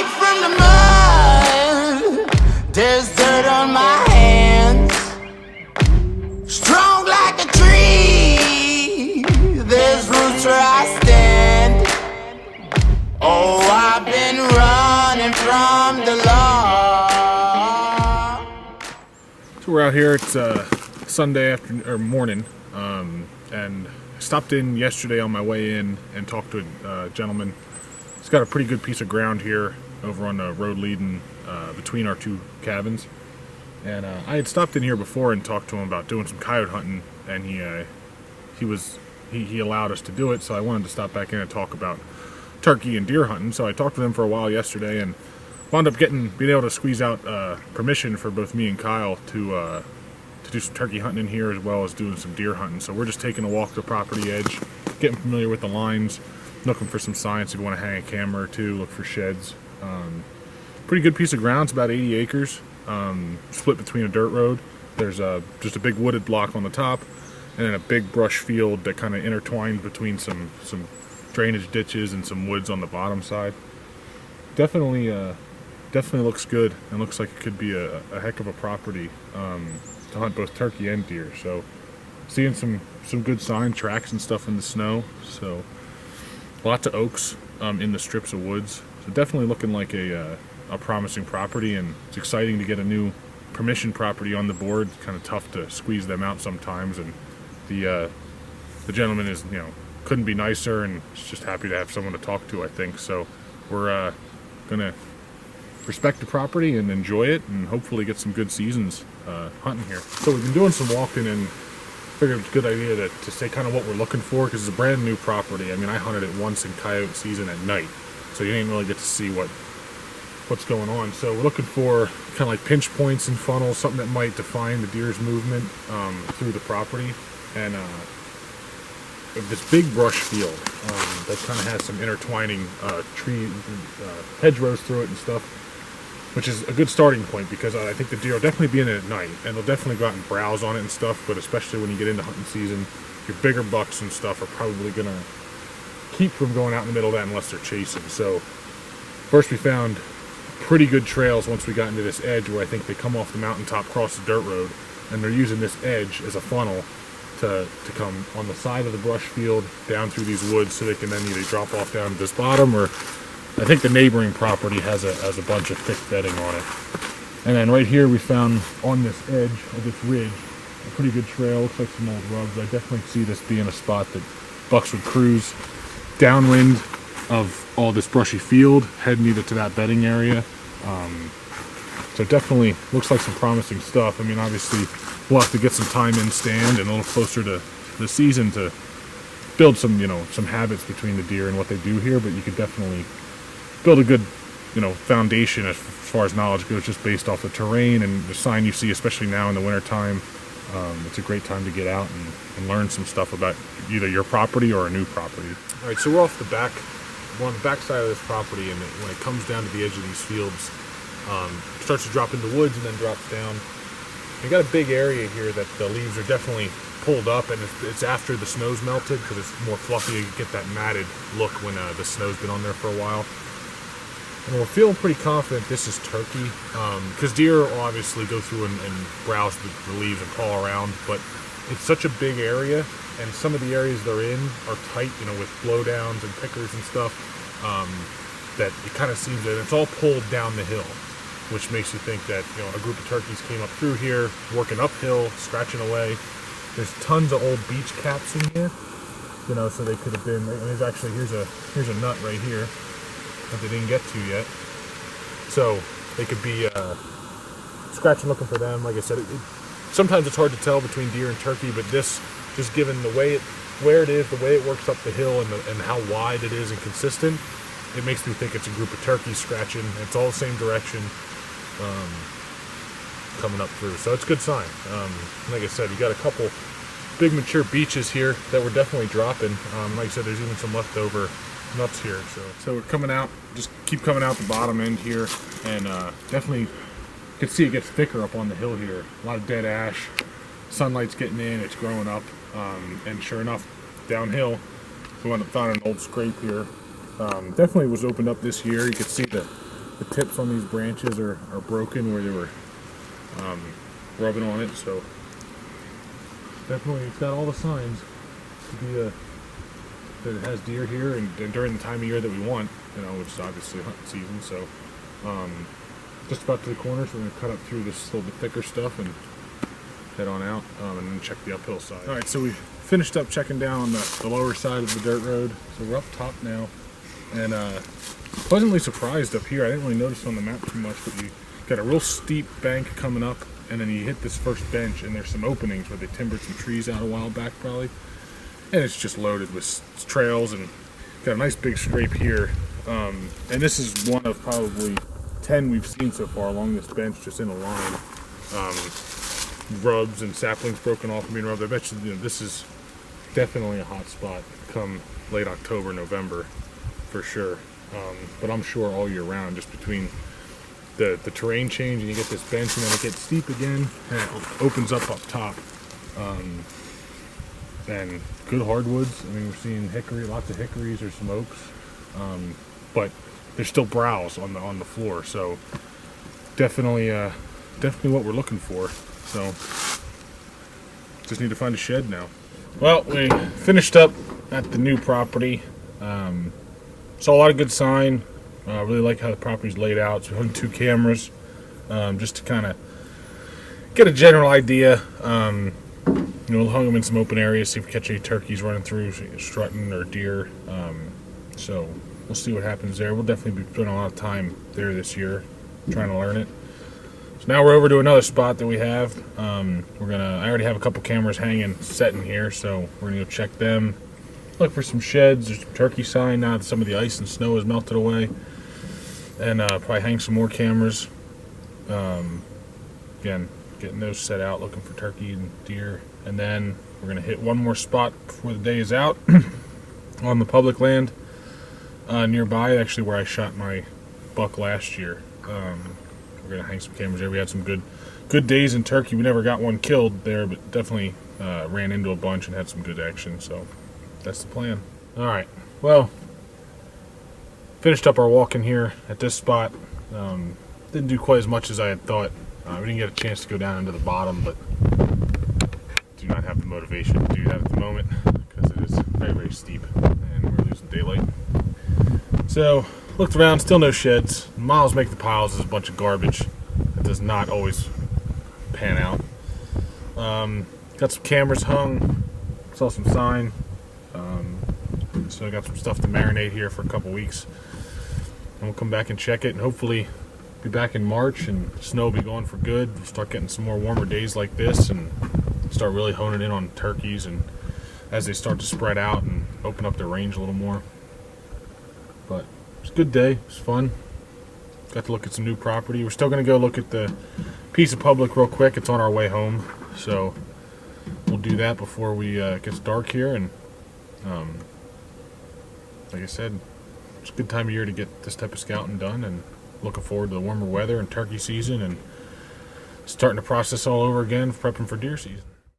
Straight from the mud, there's dirt on my hands. Strong like a tree, there's roots where I stand. Oh, I've been running from the law. So we're out here. It's Sunday afternoon or morning, and I stopped in yesterday on my way in and talked to a gentleman. He's got a pretty good piece of ground here over on the road leading between our two cabins. And I had stopped in here before and talked to him about doing some coyote hunting, and he allowed us to do it. So I wanted to stop back in and talk about turkey and deer hunting. So I talked with him for a while yesterday and wound up being able to squeeze out permission for both me and Kyle to do some turkey hunting in here, as well as doing some deer hunting. So we're just taking a walk to the property edge, getting familiar with the lines, looking for some signs if you want to hang a camera or two, look for sheds. Pretty good piece of ground. It's about 80 acres, split between a dirt road. There's just a big wooded block on the top, and then a big brush field that kind of intertwines between some drainage ditches and some woods on the bottom side. Definitely looks good, and looks like it could be a heck of a property to hunt both turkey and deer. So seeing some good sign tracks and stuff in the snow. So lots of oaks in the strips of woods. So definitely looking like a promising property, and it's exciting to get a new permission property on the board. It's kind of tough to squeeze them out sometimes, and the gentleman is, couldn't be nicer, and is just happy to have someone to talk to, I think. So we're gonna respect the property and enjoy it, and hopefully get some good seasons hunting here. So we've been doing some walking, and figured it's a good idea to say kind of what we're looking for, because it's a brand new property. I mean, I hunted it once in coyote season at night, so you didn't really get to see what's going on. So we're looking for kind of like pinch points and funnels, something that might define the deer's movement through the property. And this big brush field that kind of has some intertwining tree hedgerows through it and stuff, which is a good starting point, because I think the deer will definitely be in it at night, and they'll definitely go out and browse on it and stuff. But especially when you get into hunting season, your bigger bucks and stuff are probably gonna keep from going out in the middle of that unless they're chasing. So first we found pretty good trails once we got into this edge, where I think they come off the mountaintop, cross the dirt road, and they're using this edge as a funnel to come on the side of the brush field down through these woods, so they can then either drop off down to this bottom, or I think the neighboring property has a bunch of thick bedding on it. And then right here we found on this edge of this ridge a pretty good trail. Looks like some old rubs. I definitely see this being a spot that bucks would cruise downwind of all this brushy field, heading either to that bedding area. So definitely looks like some promising stuff. I mean, obviously we'll have to get some time in stand and a little closer to the season to build some habits between the deer and what they do here, but you could definitely build a good, foundation as far as knowledge goes, just based off the terrain and the sign you see, especially now in the winter time. It's a great time to get out and learn some stuff about either your property or a new property. All right, so we're off the back. We're on the back side of this property, and when it comes down to the edge of these fields, it starts to drop into woods and then drops down. You got a big area here that the leaves are definitely pulled up, and it's after the snow's melted, because it's more fluffy. You get that matted look when the snow's been on there for a while. And we're feeling pretty confident this is turkey, because deer will obviously go through and browse the leaves and paw around, but it's such a big area, and some of the areas they're in are tight, with blowdowns and pickers and stuff, that it kind of seems that it's all pulled down the hill, which makes you think that a group of turkeys came up through here, working uphill, scratching away. There's tons of old beech caps in here, so they could have been. There's actually here's a nut right here that they didn't get to yet, so they could be scratching, looking for them. Like I said, sometimes it's hard to tell between deer and turkey, but this, just given the way where it is, the way it works up the hill, and how wide it is and consistent, it makes me think it's a group of turkeys scratching. It's all the same direction, coming up through. So it's a good sign. Like I said, you got a couple big mature beeches here that we're definitely dropping. Like I said, there's even some leftover nuts here. So we're coming out, just keep coming out the bottom end here, and definitely can see it gets thicker up on the hill here. A lot of dead ash. Sunlight's getting in, it's growing up, and sure enough, downhill, we found an old scrape here. Definitely was opened up this year. You can see the the tips on these branches are broken where they were rubbing on it, so definitely it's got all the signs to be that it has deer here, and during the time of year that we want, you know, which is obviously hunting season. So just about to the corner, so we're going to cut up through this little bit thicker stuff and head on out, and then check the uphill side. Alright, so we finished up checking down the lower side of the dirt road, so we're up top now, and pleasantly surprised up here. I didn't really notice on the map too much, but you got a real steep bank coming up, and then you hit this first bench, and there's some openings where they timbered some trees out a while back probably, and it's just loaded with trails, and got a nice big scrape here, and this is one of probably 10 we've seen so far along this bench, just in a line. Rubs and saplings broken off and being rubbed. I bet you, this is definitely a hot spot come late October, November for sure, but I'm sure all year round, just between the terrain change and you get this bench and then it gets steep again and it opens up top, and good hardwoods. I mean, we're seeing hickory, lots of hickories, there's some oaks, but there's still browse on the floor, so definitely what we're looking for. So just need to find a shed now. Well, we finished up at the new property. Saw a lot of good sign. Really like how the property's laid out. So we hung 2 cameras, just to kind of get a general idea. You know, hung them in some open areas, see if we catch any turkeys running through, strutting, or deer. So we'll see what happens there. We'll definitely be spending a lot of time there this year, trying to learn it. So now we're over to another spot that we have. I already have a couple cameras setting here, so we're gonna go check them. Look for some sheds. There's some turkey sign now that some of the ice and snow has melted away, and probably hang some more cameras. Again, getting those set out, looking for turkey and deer, and then we're gonna hit one more spot before the day is out on the public land nearby, actually where I shot my buck last year. We're gonna hang some cameras there. We had some good days in turkey. We never got one killed there, but definitely ran into a bunch and had some good action. So that's the plan. All right. Well, finished up our walking here at this spot. Didn't do quite as much as I had thought. We didn't get a chance to go down into the bottom, but do not have the motivation to do that at the moment because it is very, very steep and we're losing daylight. So looked around, still no sheds. Miles make the piles is a bunch of garbage. It does not always pan out. Got some cameras hung. Saw some sign. So I got some stuff to marinate here for a couple weeks. And we'll come back and check it and hopefully be back in March and snow will be gone for good. We'll start getting some more warmer days like this and start really honing in on turkeys and as they start to spread out and open up their range a little more. But it's a good day. It was fun. Got to look at some new property. We're still going to go look at the piece of public real quick. It's on our way home. So we'll do that before we it gets dark here. And like I said, it's a good time of year to get this type of scouting done. And looking forward to the warmer weather and turkey season and starting the process all over again, prepping for deer season.